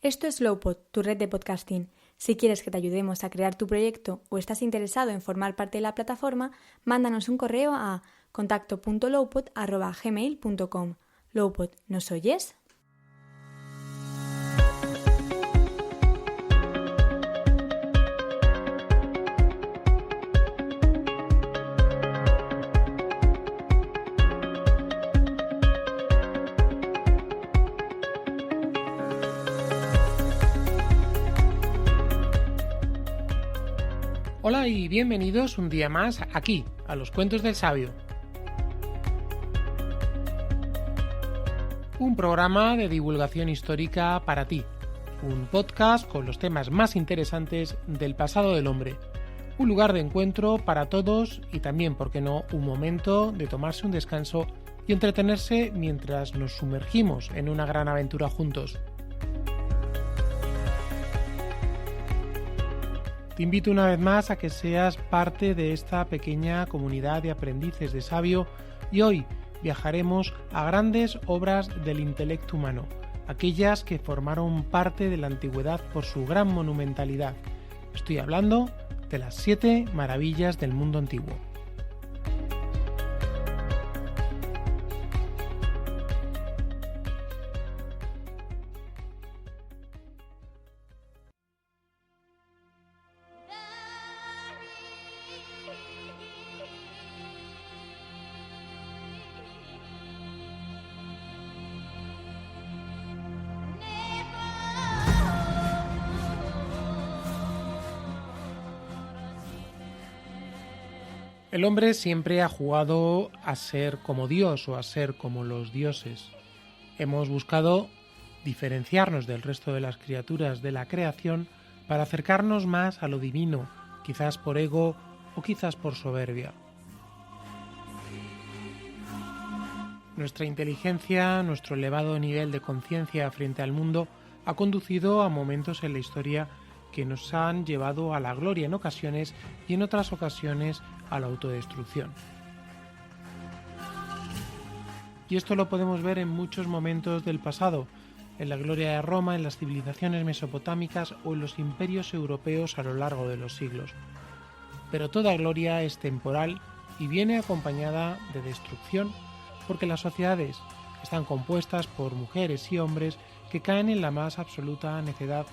Esto es Lowpod, tu red de podcasting. Si quieres que te ayudemos a crear tu proyecto o estás interesado en formar parte de la plataforma, mándanos un correo a contacto.lowpod@gmail.com. Lowpod, ¿nos oyes? Hola y bienvenidos un día más aquí, a los Cuentos del Sabio. Un programa de divulgación histórica para ti. Un podcast con los temas más interesantes del pasado del hombre. Un lugar de encuentro para todos y también, por qué no, un momento de tomarse un descanso y entretenerse mientras nos sumergimos en una gran aventura juntos. Te invito una vez más a que seas parte de esta pequeña comunidad de aprendices de sabio y hoy viajaremos a grandes obras del intelecto humano, aquellas que formaron parte de la antigüedad por su gran monumentalidad. Estoy hablando de las 7 maravillas del mundo antiguo. El hombre siempre ha jugado a ser como Dios o a ser como los dioses. Hemos buscado diferenciarnos del resto de las criaturas de la creación para acercarnos más a lo divino, quizás por ego o quizás por soberbia. Nuestra inteligencia, nuestro elevado nivel de conciencia frente al mundo ha conducido a momentos en la historia que nos han llevado a la gloria en ocasiones y en otras ocasiones a la autodestrucción. Y esto lo podemos ver en muchos momentos del pasado, en la gloria de Roma, en las civilizaciones mesopotámicas o en los imperios europeos a lo largo de los siglos. Pero toda gloria es temporal y viene acompañada de destrucción, porque las sociedades están compuestas por mujeres y hombres que caen en la más absoluta necedad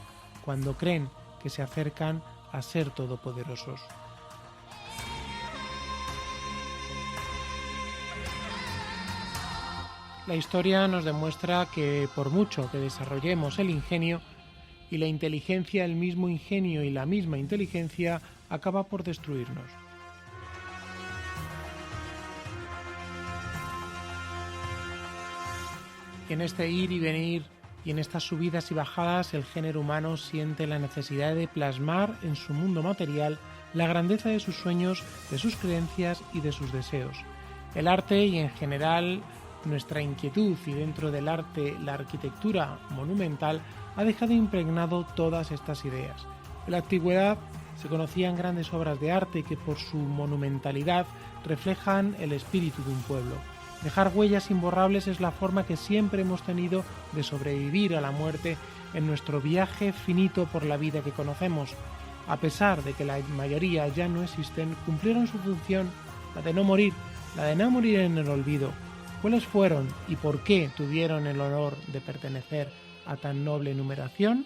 cuando creen que se acercan a ser todopoderosos. La historia nos demuestra que por mucho que desarrollemos el ingenio y la inteligencia, el mismo ingenio y la misma inteligencia acaba por destruirnos. En este ir y venir y en estas subidas y bajadas el género humano siente la necesidad de plasmar en su mundo material la grandeza de sus sueños, de sus creencias y de sus deseos. El arte y en general nuestra inquietud y dentro del arte la arquitectura monumental ha dejado impregnado todas estas ideas. En la antigüedad se conocían grandes obras de arte que por su monumentalidad reflejan el espíritu de un pueblo. Dejar huellas imborrables es la forma que siempre hemos tenido de sobrevivir a la muerte en nuestro viaje finito por la vida que conocemos. A pesar de que la mayoría ya no existen, cumplieron su función, la de no morir en el olvido. ¿Cuáles fueron y por qué tuvieron el honor de pertenecer a tan noble numeración?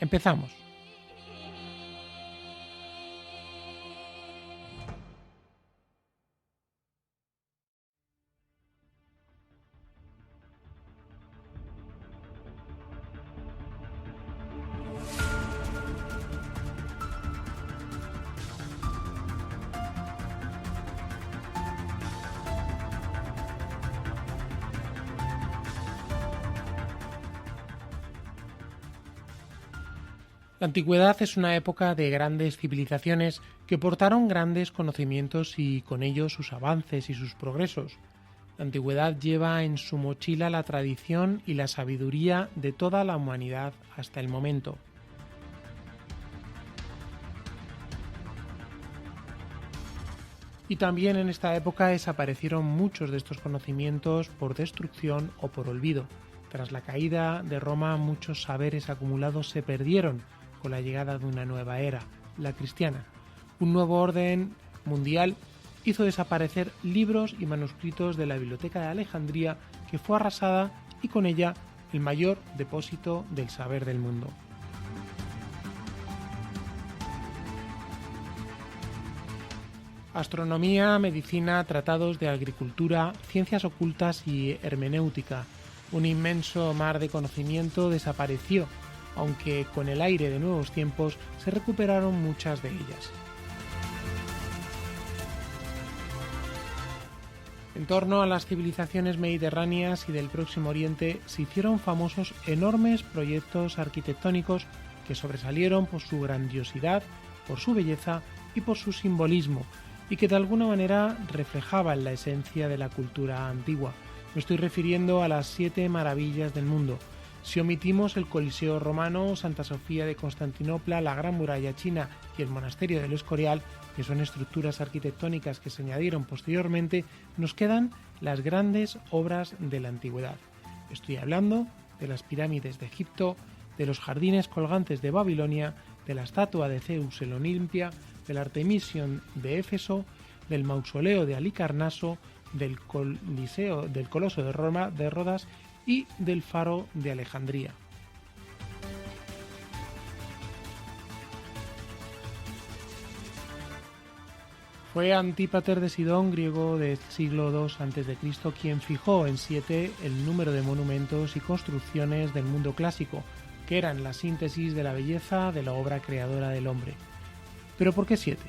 Empezamos. La antigüedad es una época de grandes civilizaciones que portaron grandes conocimientos y con ellos sus avances y sus progresos. La antigüedad lleva en su mochila la tradición y la sabiduría de toda la humanidad hasta el momento. Y también en esta época desaparecieron muchos de estos conocimientos por destrucción o por olvido. Tras la caída de Roma, muchos saberes acumulados se perdieron con la llegada de una nueva era, la cristiana. Un nuevo orden mundial hizo desaparecer libros y manuscritos de la Biblioteca de Alejandría, que fue arrasada, y con ella el mayor depósito del saber del mundo. Astronomía, medicina, tratados de agricultura, ciencias ocultas y hermenéutica. Un inmenso mar de conocimiento desapareció, aunque con el aire de nuevos tiempos se recuperaron muchas de ellas. En torno a las civilizaciones mediterráneas y del Próximo Oriente se hicieron famosos enormes proyectos arquitectónicos que sobresalieron por su grandiosidad, por su belleza y por su simbolismo, y que de alguna manera reflejaban la esencia de la cultura antigua. Me estoy refiriendo a las 7 maravillas del mundo. Si omitimos el Coliseo romano, Santa Sofía de Constantinopla, la Gran Muralla china y el Monasterio del Escorial, que son estructuras arquitectónicas que se añadieron posteriormente, nos quedan las grandes obras de la antigüedad. Estoy hablando de las pirámides de Egipto, de los jardines colgantes de Babilonia, de la estatua de Zeus en Olimpia, del Artemision de Éfeso, del mausoleo de Halicarnaso, del Coloso de Roma, de Rodas y del Faro de Alejandría. Fue Antípater de Sidón, griego del siglo II a.C., quien fijó en 7 el número de monumentos y construcciones del mundo clásico, que eran la síntesis de la belleza de la obra creadora del hombre. ¿Pero por qué 7?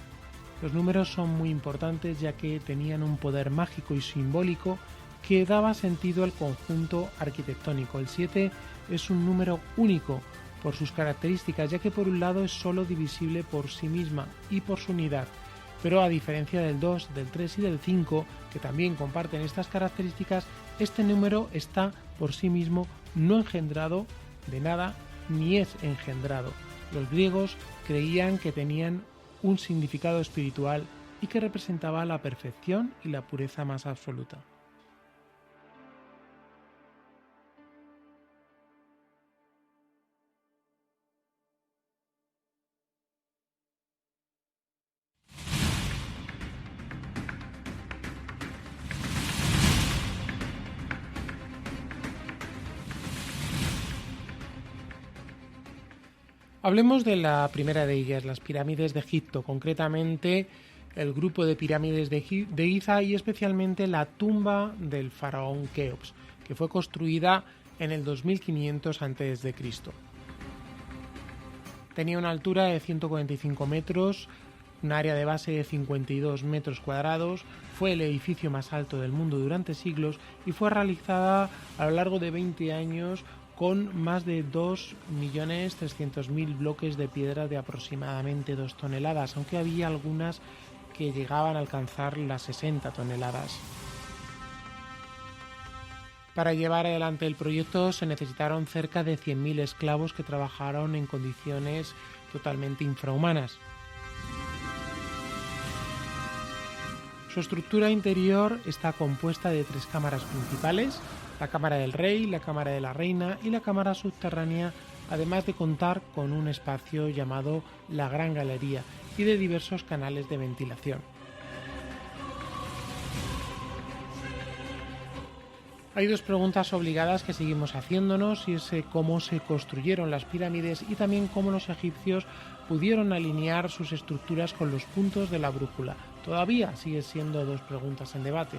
Los números son muy importantes, ya que tenían un poder mágico y simbólico que daba sentido al conjunto arquitectónico. El 7 es un número único por sus características, ya que por un lado es solo divisible por sí misma y por su unidad, pero a diferencia del 2, del 3 y del 5, que también comparten estas características, este número está por sí mismo no engendrado de nada ni es engendrado. Los griegos creían que tenían un significado espiritual y que representaba la perfección y la pureza más absoluta. Hablemos de la primera de ellas, las pirámides de Egipto, concretamente el grupo de pirámides de Giza y especialmente la tumba del faraón Keops, que fue construida en el 2500 a.C. Tenía una altura de 145 metros, un área de base de 52 metros cuadrados, fue el edificio más alto del mundo durante siglos y fue realizada a lo largo de 20 años con más de 2.300.000 bloques de piedra de aproximadamente 2 toneladas, aunque había algunas que llegaban a alcanzar las 60 toneladas. Para llevar adelante el proyecto se necesitaron cerca de 100.000 esclavos que trabajaron en condiciones totalmente infrahumanas. Su estructura interior está compuesta de 3 cámaras principales: la cámara del rey, la cámara de la reina y la cámara subterránea, además de contar con un espacio llamado la Gran Galería y de diversos canales de ventilación. Hay 2 preguntas obligadas que seguimos haciéndonos, y es cómo se construyeron las pirámides y también cómo los egipcios pudieron alinear sus estructuras con los puntos de la brújula. Todavía siguen siendo 2 preguntas en debate.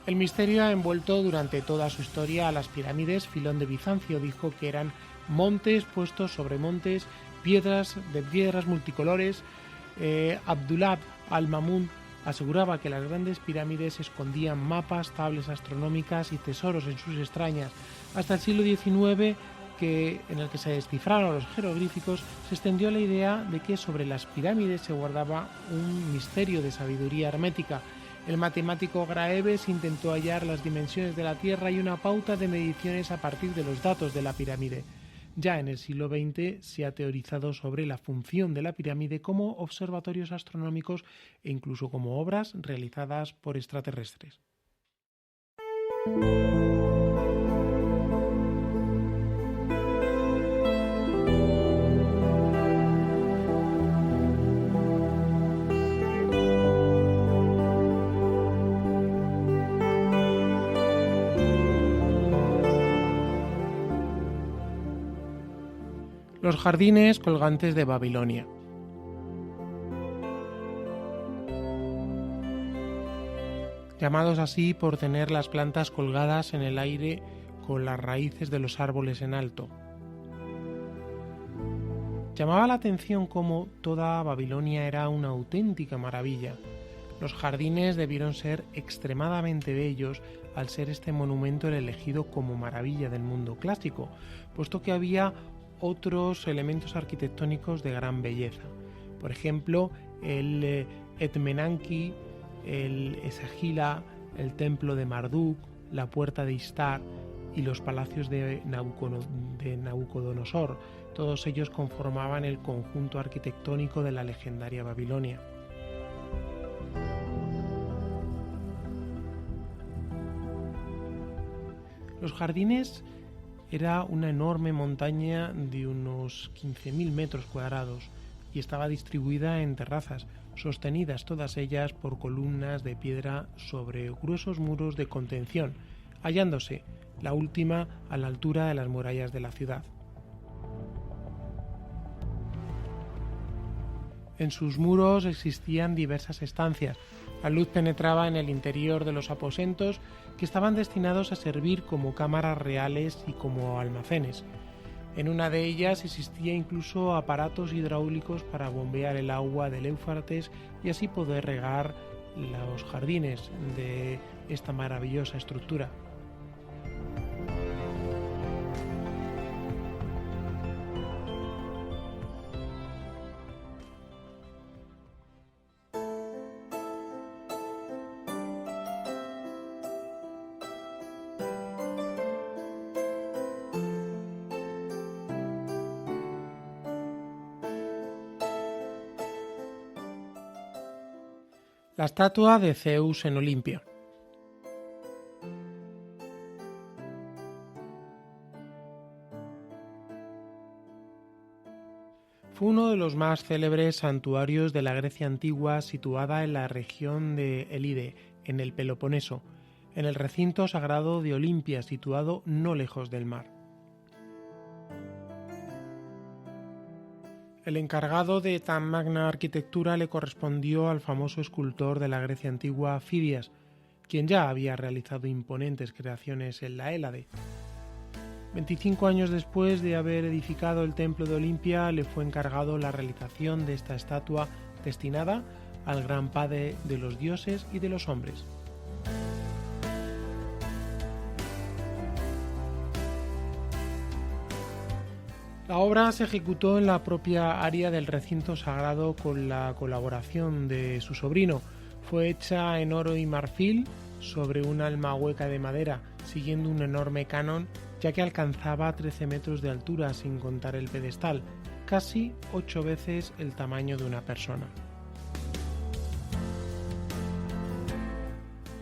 El misterio ha envuelto durante toda su historia a las pirámides. Filón de Bizancio dijo que eran montes puestos sobre montes, piedras multicolores. Abdullah al-Mamun aseguraba que las grandes pirámides escondían mapas, tablas astronómicas y tesoros en sus extrañas. Hasta el siglo XIX, en el que se descifraron los jeroglíficos, se extendió la idea de que sobre las pirámides se guardaba un misterio de sabiduría hermética. El matemático Graeves intentó hallar las dimensiones de la Tierra y una pauta de mediciones a partir de los datos de la pirámide. Ya en el siglo XX se ha teorizado sobre la función de la pirámide como observatorios astronómicos e incluso como obras realizadas por extraterrestres. Los jardines colgantes de Babilonia. Llamados así por tener las plantas colgadas en el aire con las raíces de los árboles en alto. Llamaba la atención cómo toda Babilonia era una auténtica maravilla. Los jardines debieron ser extremadamente bellos al ser este monumento el elegido como maravilla del mundo clásico, puesto que había otros elementos arquitectónicos de gran belleza. Por ejemplo, el Etmenanki, el Esagila, el templo de Marduk, la puerta de Istar y los palacios de Nabucodonosor. Todos ellos conformaban el conjunto arquitectónico de la legendaria Babilonia. Los jardines era una enorme montaña de unos 15.000 metros cuadrados y estaba distribuida en terrazas, sostenidas todas ellas por columnas de piedra sobre gruesos muros de contención, hallándose la última a la altura de las murallas de la ciudad. En sus muros existían diversas estancias. La luz penetraba en el interior de los aposentos que estaban destinados a servir como cámaras reales y como almacenes. En una de ellas existía incluso aparatos hidráulicos para bombear el agua del Éufrates y así poder regar los jardines de esta maravillosa estructura. La estatua de Zeus en Olimpia. Fue uno de los más célebres santuarios de la Grecia antigua, situada en la región de Elide, en el Peloponeso, en el recinto sagrado de Olimpia, situado no lejos del mar. El encargado de tan magna arquitectura le correspondió al famoso escultor de la Grecia antigua Fidias, quien ya había realizado imponentes creaciones en la Hélade. 25 años después de haber edificado el templo de Olimpia, le fue encargado la realización de esta estatua destinada al gran padre de los dioses y de los hombres. La obra se ejecutó en la propia área del recinto sagrado con la colaboración de su sobrino. Fue hecha en oro y marfil sobre una almahueca de madera, siguiendo un enorme canon, ya que alcanzaba 13 metros de altura sin contar el pedestal, casi 8 veces el tamaño de una persona.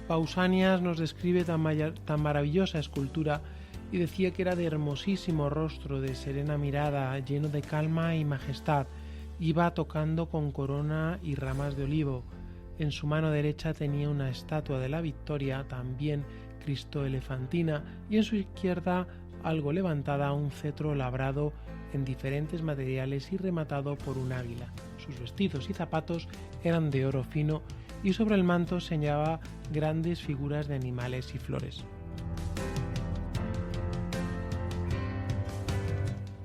Pausanias nos describe tan maravillosa escultura y decía que era de hermosísimo rostro, de serena mirada, lleno de calma y majestad. Iba tocando con corona y ramas de olivo. En su mano derecha tenía una estatua de la Victoria, también cristo-elefantina, y en su izquierda, algo levantada, un cetro labrado en diferentes materiales y rematado por un águila. Sus vestidos y zapatos eran de oro fino y sobre el manto se hallaban grandes figuras de animales y flores.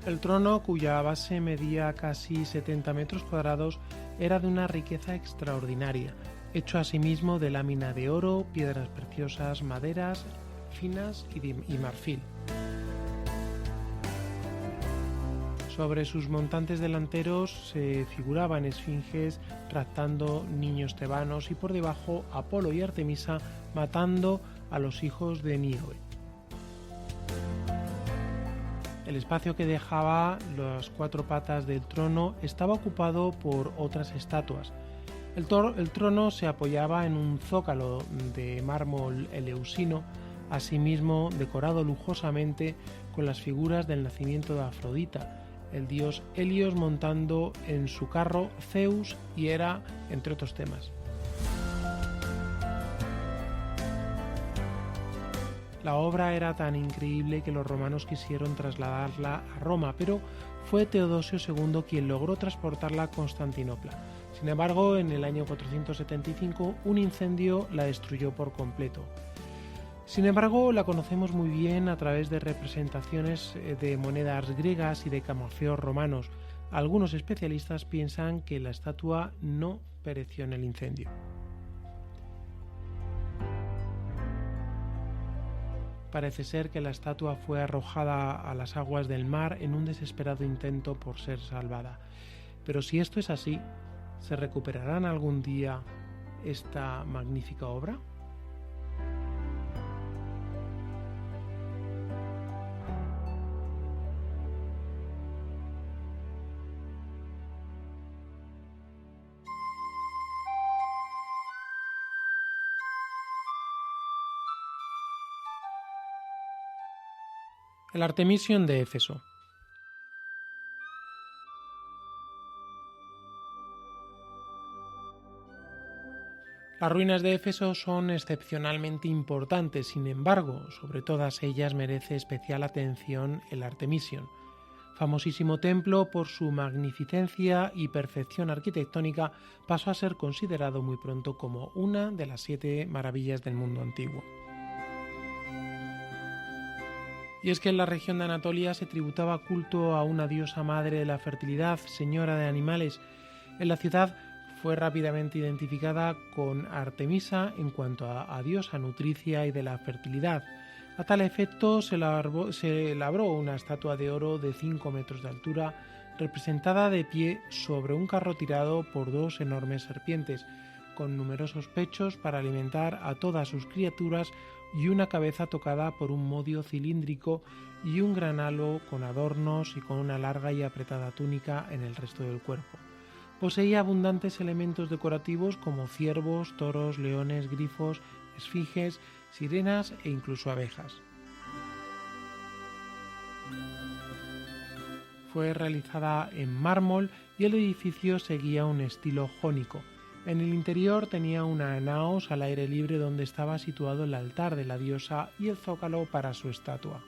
El trono, cuya base medía casi 70 metros cuadrados, era de una riqueza extraordinaria, hecho asimismo de lámina de oro, piedras preciosas, maderas finas y marfil. Sobre sus montantes delanteros se figuraban esfinges raptando niños tebanos y por debajo Apolo y Artemisa matando a los hijos de Níobe. El espacio que dejaba las 4 patas del trono estaba ocupado por otras estatuas. El trono se apoyaba en un zócalo de mármol eleusino, asimismo decorado lujosamente con las figuras del nacimiento de Afrodita, el dios Helios montando en su carro, Zeus y Hera, entre otros temas. La obra era tan increíble que los romanos quisieron trasladarla a Roma, pero fue Teodosio II quien logró transportarla a Constantinopla. Sin embargo, en el año 475 un incendio la destruyó por completo. Sin embargo, la conocemos muy bien a través de representaciones de monedas griegas y de camafeos romanos. Algunos especialistas piensan que la estatua no pereció en el incendio. Parece ser que la estatua fue arrojada a las aguas del mar en un desesperado intento por ser salvada. Pero si esto es así, ¿se recuperarán algún día esta magnífica obra? El Artemision de Éfeso. Las ruinas de Éfeso son excepcionalmente importantes, sin embargo, sobre todas ellas merece especial atención el Artemision, famosísimo templo por su magnificencia y perfección arquitectónica. Pasó a ser considerado muy pronto como una de las 7 maravillas del mundo antiguo. Y es que en la región de Anatolia se tributaba culto a una diosa madre de la fertilidad, señora de animales. En la ciudad fue rápidamente identificada con Artemisa en cuanto a diosa nutricia y de la fertilidad. A tal efecto se labró una estatua de oro de 5 metros de altura, representada de pie sobre un carro tirado por 2 enormes serpientes, con numerosos pechos para alimentar a todas sus criaturas y una cabeza tocada por un modio cilíndrico y un gran halo con adornos y con una larga y apretada túnica en el resto del cuerpo. Poseía abundantes elementos decorativos como ciervos, toros, leones, grifos, esfinges, sirenas e incluso abejas. Fue realizada en mármol y el edificio seguía un estilo jónico. En el interior tenía una naos al aire libre donde estaba situado el altar de la diosa y el zócalo para su estatua.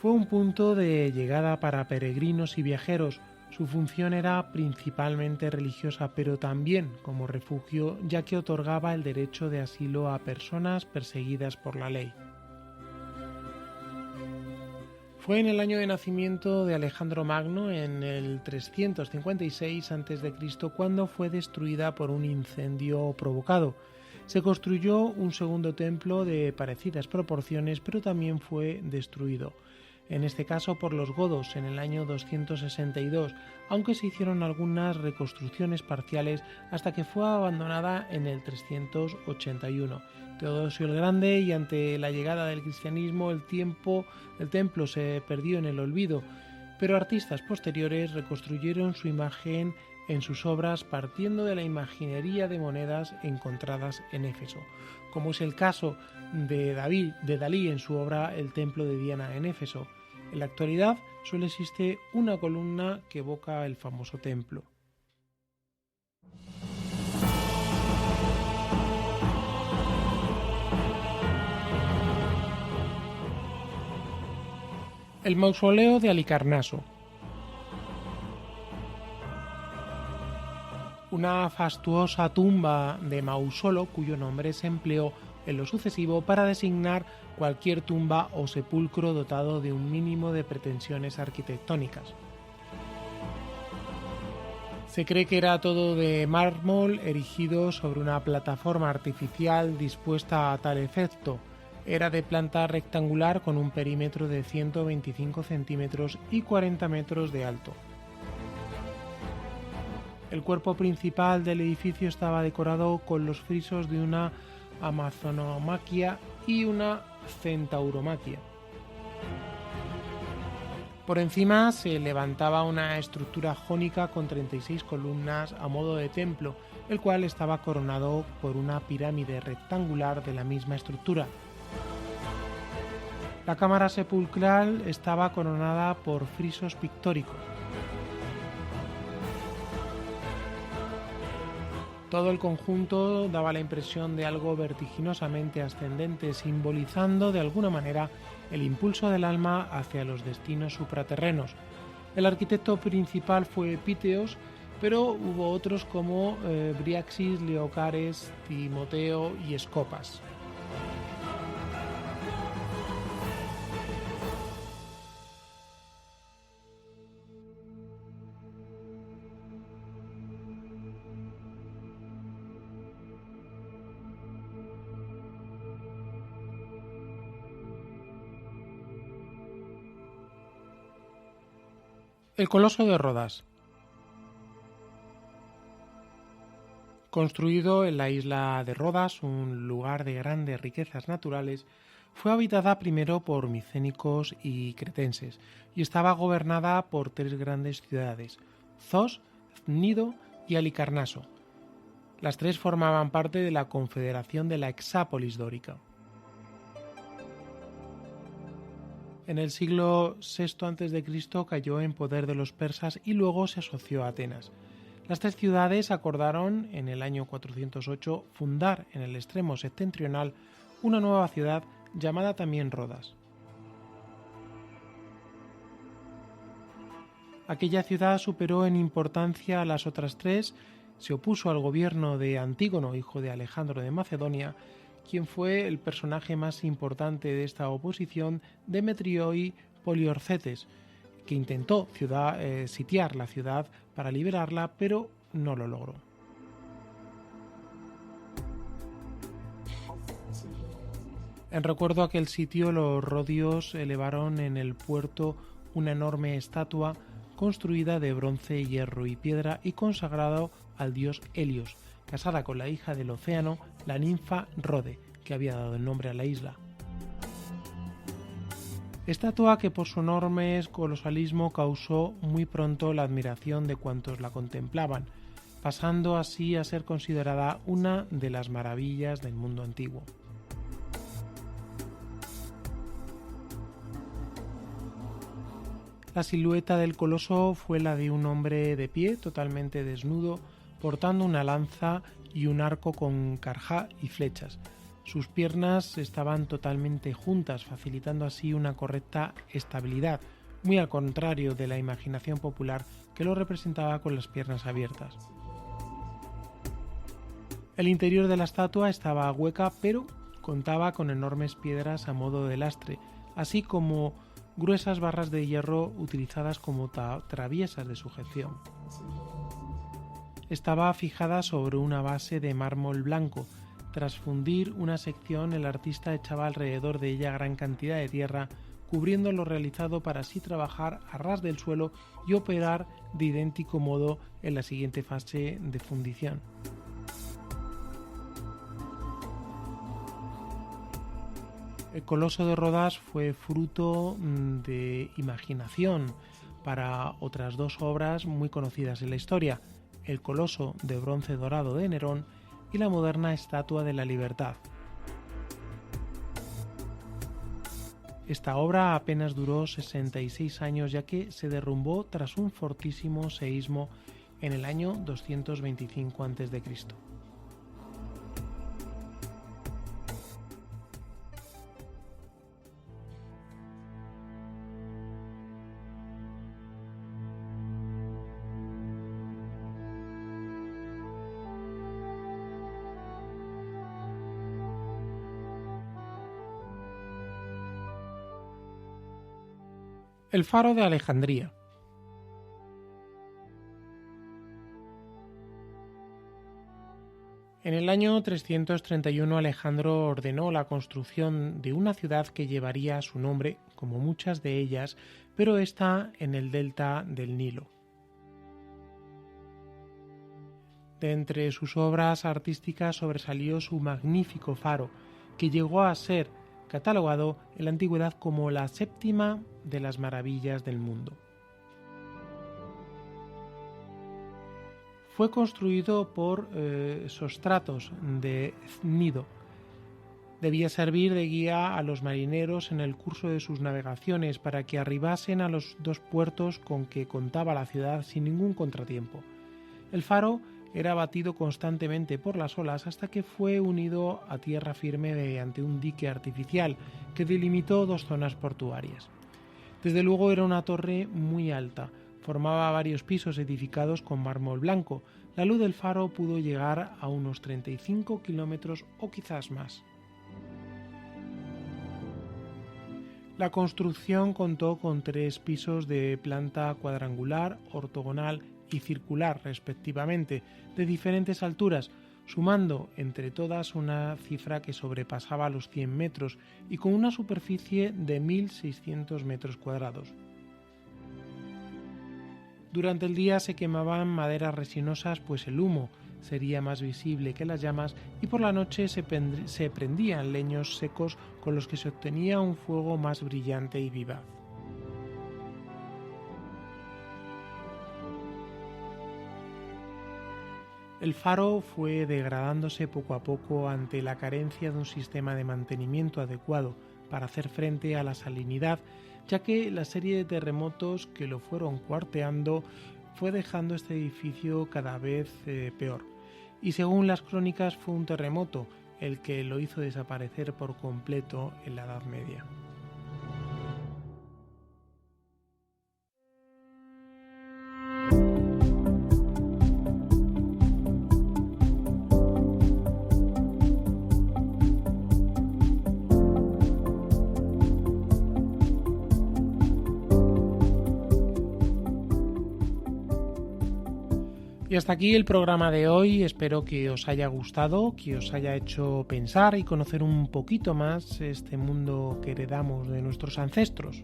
Fue un punto de llegada para peregrinos y viajeros. Su función era principalmente religiosa, pero también como refugio, ya que otorgaba el derecho de asilo a personas perseguidas por la ley. Fue en el año de nacimiento de Alejandro Magno, en el 356 a.C., cuando fue destruida por un incendio provocado. Se construyó un segundo templo de parecidas proporciones, pero también fue destruido, en este caso por los godos, en el año 262, aunque se hicieron algunas reconstrucciones parciales hasta que fue abandonada en el 381. Teodosio el Grande, y ante la llegada del cristianismo el templo se perdió en el olvido, pero artistas posteriores reconstruyeron su imagen en sus obras partiendo de la imaginería de monedas encontradas en Éfeso, como es el caso de Dalí en su obra El templo de Diana en Éfeso. En la actualidad solo existe una columna que evoca el famoso templo. El mausoleo de Halicarnaso. Una fastuosa tumba de Mausolo cuyo nombre se empleó en lo sucesivo para designar cualquier tumba o sepulcro dotado de un mínimo de pretensiones arquitectónicas. Se cree que era todo de mármol erigido sobre una plataforma artificial dispuesta a tal efecto. Era de planta rectangular con un perímetro de 125 centímetros y 40 metros de alto. El cuerpo principal del edificio estaba decorado con los frisos de una amazonomaquia y una centauromaquia. Por encima se levantaba una estructura jónica con 36 columnas a modo de templo, el cual estaba coronado por una pirámide rectangular de la misma estructura. La cámara sepulcral estaba coronada por frisos pictóricos. Todo el conjunto daba la impresión de algo vertiginosamente ascendente, simbolizando de alguna manera el impulso del alma hacia los destinos supraterrenos. El arquitecto principal fue Píteos, pero hubo otros como Briaxis, Leocares, Timoteo y Escopas. El Coloso de Rodas. Construido en la isla de Rodas, un lugar de grandes riquezas naturales, fue habitada primero por micénicos y cretenses y estaba gobernada por 3 grandes ciudades, Zos, Cnido y Halicarnaso. Las 3 formaban parte de la confederación de la Hexápolis dórica. En el siglo VI a.C. cayó en poder de los persas y luego se asoció a Atenas. Las 3 ciudades acordaron en el año 408 fundar en el extremo septentrional una nueva ciudad llamada también Rodas. Aquella ciudad superó en importancia a las otras 3, se opuso al gobierno de Antígono, hijo de Alejandro de Macedonia, quien fue el personaje más importante de esta oposición, Demetrioi Poliorcetes, que intentó sitiar la ciudad para liberarla, pero no lo logró. En recuerdo a aquel sitio, los rodios elevaron en el puerto una enorme estatua construida de bronce, hierro y piedra y consagrado al dios Helios, casada con la hija del océano, la ninfa Rode, que había dado el nombre a la isla. Estatua que por su enorme colosalismo causó muy pronto la admiración de cuantos la contemplaban, pasando así a ser considerada una de las maravillas del mundo antiguo. La silueta del coloso fue la de un hombre de pie, totalmente desnudo, portando una lanza y un arco con carjá y flechas. Sus piernas estaban totalmente juntas, facilitando así una correcta estabilidad, muy al contrario de la imaginación popular que lo representaba con las piernas abiertas. El interior de la estatua estaba hueca, pero contaba con enormes piedras a modo de lastre, así como gruesas barras de hierro utilizadas como traviesas de sujeción. Estaba fijada sobre una base de mármol blanco. Tras fundir una sección, el artista echaba alrededor de ella gran cantidad de tierra, cubriendo lo realizado para así trabajar a ras del suelo y operar de idéntico modo en la siguiente fase de fundición. El Coloso de Rodas fue fruto de imaginación para otras 2 obras muy conocidas en la historia: el Coloso de bronce dorado de Nerón y la moderna Estatua de la Libertad. Esta obra apenas duró 66 años, ya que se derrumbó tras un fortísimo seísmo en el año 225 a.C. El faro de Alejandría. En el año 331 Alejandro ordenó la construcción de una ciudad que llevaría su nombre, como muchas de ellas, pero está en el delta del Nilo. De entre sus obras artísticas sobresalió su magnífico faro, que llegó a ser catalogado en la antigüedad como la 7ª de las maravillas del mundo. Fue construido por Sostratos de Cnido. Debía servir de guía a los marineros en el curso de sus navegaciones para que arribasen a los 2 puertos con que contaba la ciudad sin ningún contratiempo. El faro era batido constantemente por las olas hasta que fue unido a tierra firme mediante un dique artificial que delimitó 2 zonas portuarias. Desde luego era una torre muy alta, formaba varios pisos edificados con mármol blanco. La luz del faro pudo llegar a unos 35 kilómetros o quizás más. La construcción contó con 3 pisos de planta cuadrangular, ortogonal y circular respectivamente, de diferentes alturas, sumando entre todas una cifra que sobrepasaba los 100 metros y con una superficie de 1.600 metros cuadrados. Durante el día se quemaban maderas resinosas, pues el humo sería más visible que las llamas, y por la noche se prendían leños secos con los que se obtenía un fuego más brillante y vivaz. El faro fue degradándose poco a poco ante la carencia de un sistema de mantenimiento adecuado para hacer frente a la salinidad, ya que la serie de terremotos que lo fueron cuarteando fue dejando este edificio cada vez peor. Y según las crónicas fue un terremoto el que lo hizo desaparecer por completo en la Edad Media. Y hasta aquí el programa de hoy. Espero que os haya gustado, que os haya hecho pensar y conocer un poquito más este mundo que heredamos de nuestros ancestros.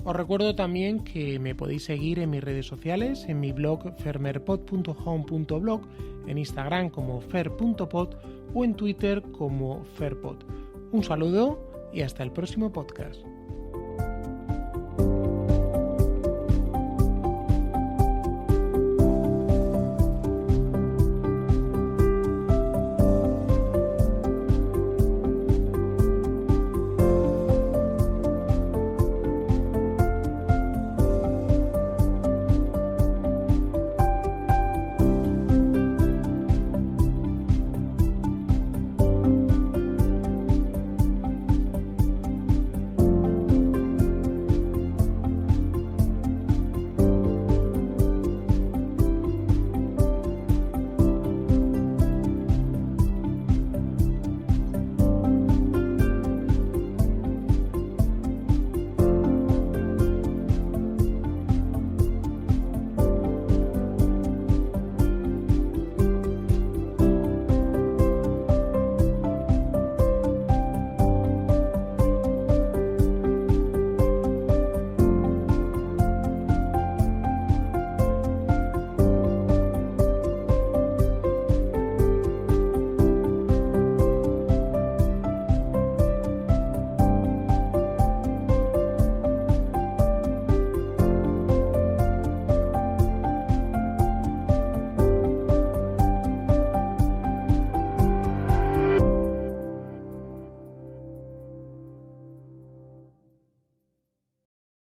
Os recuerdo también que me podéis seguir en mis redes sociales, en mi blog fermerpod.home.blog, en Instagram como fer.pod o en Twitter como ferpod. Un saludo y hasta el próximo podcast.